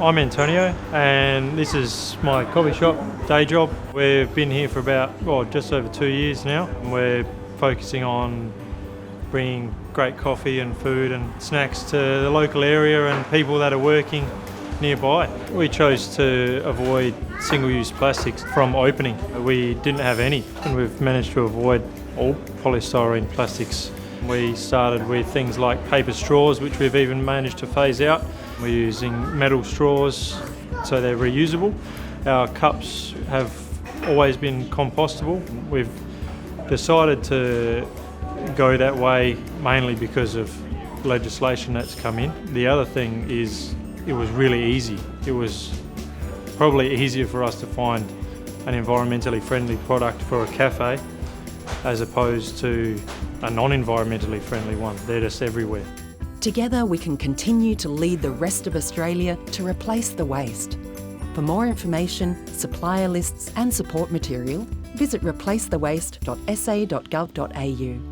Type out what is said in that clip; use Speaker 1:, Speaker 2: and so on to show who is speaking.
Speaker 1: I'm Antonio, and this is my coffee shop, DAYJOB. We've been here for about, just over 2 years now. We're focusing on bringing great coffee and food and snacks to the local area and people that are working nearby. We chose to avoid single-use plastics from opening. We didn't have any, and we've managed to avoid all polystyrene plastics. We started with things like paper straws, which we've even managed to phase out. We're using metal straws, so they're reusable. Our cups have always been compostable. We've decided to go that way mainly because of legislation that's come in. The other thing is it was really easy. It was probably easier for us to find an environmentally friendly product for a cafe as opposed to a non-environmentally friendly one. They're just everywhere.
Speaker 2: Together we can continue to lead the rest of Australia to replace the waste. For more information, supplier lists and support material, visit replacethewaste.sa.gov.au.